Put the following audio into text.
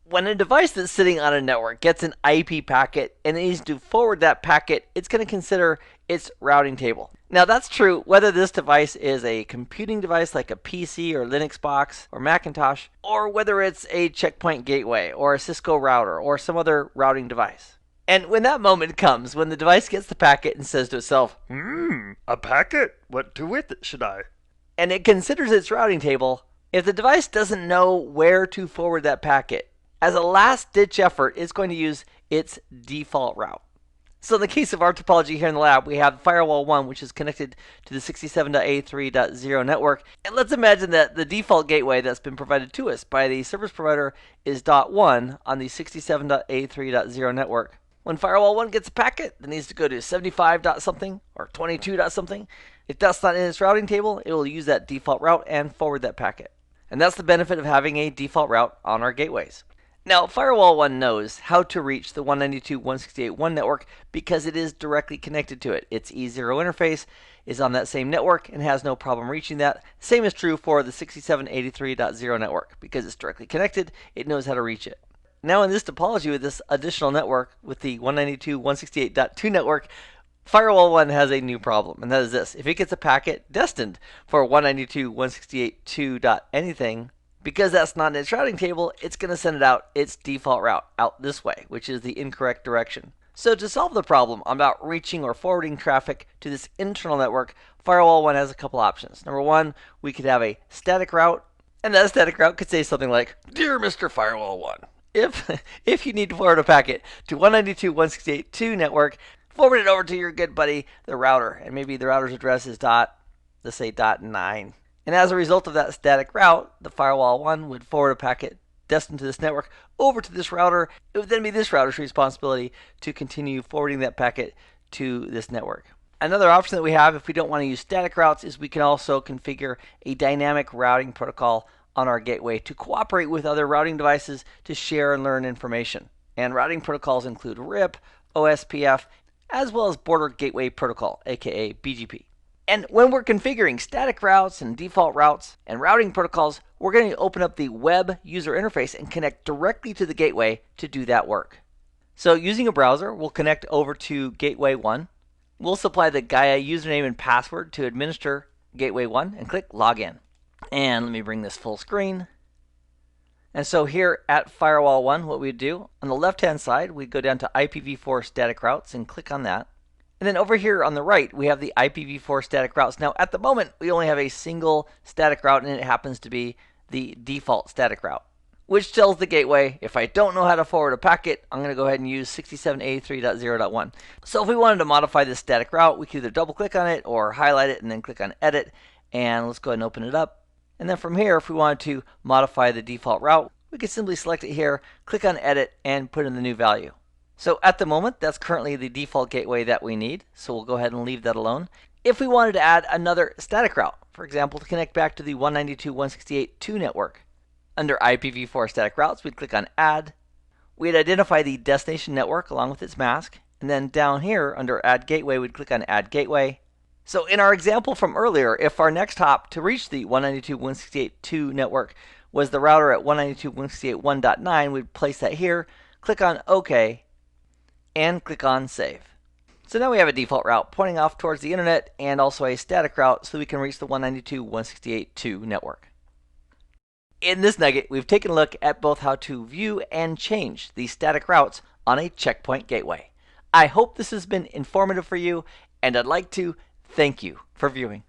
When a device that's sitting on a network gets an IP packet and it needs to forward that packet, it's going to consider its routing table. Now that's true whether this device is a computing device like a PC or Linux box or Macintosh, or whether it's a checkpoint gateway or a Cisco router or some other routing device. And when that moment comes, when the device gets the packet and says to itself, A packet? What to with it should I? and it considers its routing table, if the device doesn't know where to forward that packet, as a last ditch effort, it's going to use its default route. So in the case of our topology here in the lab, we have firewall 1, which is connected to the 67.83.0 network. And let's imagine that the default gateway that's been provided to us by the service provider is .1 on the 67.83.0 network. When firewall 1 gets a packet that needs to go to 75 dot something or 22 dot something, if that's not in its routing table, it will use that default route and forward that packet. And that's the benefit of having a default route on our gateways. Now, Firewall 1 knows how to reach the 192.168.1 network because it is directly connected to it. Its E0 interface is on that same network and has no problem reaching that. Same is true for the 67.83.0 network. Because it's directly connected, it knows how to reach it. Now in this topology with this additional network, with the 192.168.2 network, Firewall 1 has a new problem, and that is this. If it gets a packet destined for 192.168.2. anything, because that's not in its routing table, it's going to send it out its default route, out this way, which is the incorrect direction. So to solve the problem about reaching or forwarding traffic to this internal network, Firewall 1 has a couple options. Number one, we could have a static route, and that static route could say something like, Dear Mr. Firewall 1, if you need to forward a packet to 192.168.2 network, forward it over to your good buddy, the router, and maybe the router's address is let's say .9. And as a result of that static route, the Firewall 1 would forward a packet destined to this network over to this router. It would then be this router's responsibility to continue forwarding that packet to this network. Another option that we have if we don't want to use static routes is we can also configure a dynamic routing protocol on our gateway to cooperate with other routing devices to share and learn information. And routing protocols include RIP, OSPF, as well as Border Gateway Protocol, aka BGP. And when we're configuring static routes and default routes and routing protocols, we're going to open up the web user interface and connect directly to the gateway to do that work. So using a browser, we'll connect over to Gateway 1. We'll supply the Gaia username and password to administer Gateway 1 and click Login. And let me bring this full screen. And so here at Firewall 1, what we'd do, on the left-hand side, we'd go down to IPv4 static routes and click on that. And then over here on the right, we have the IPv4 static routes. Now, at the moment, we only have a single static route, and it happens to be the default static route, which tells the gateway, if I don't know how to forward a packet, I'm going to go ahead and use 67.83.0.1. So if we wanted to modify this static route, we could either double-click on it or highlight it and then click on Edit. And let's go ahead and open it up. And then from here, if we wanted to modify the default route, we could simply select it here, click on Edit, and put in the new value. So at the moment, that's currently the default gateway that we need, so we'll go ahead and leave that alone. If we wanted to add another static route, for example, to connect back to the 192.168.2 network, under IPv4 static routes, we'd click on Add. We'd identify the destination network along with its mask, and then down here under Add Gateway, we'd click on Add Gateway. So in our example from earlier, if our next hop to reach the 192.168.2 network was the router at 192.168.1.9, we'd place that here, click on OK, and click on Save. So now we have a default route pointing off towards the internet and also a static route so we can reach the 192.168.2 network. In this nugget, we've taken a look at both how to view and change these static routes on a checkpoint gateway. I hope this has been informative for you, and I'd like to thank you for viewing.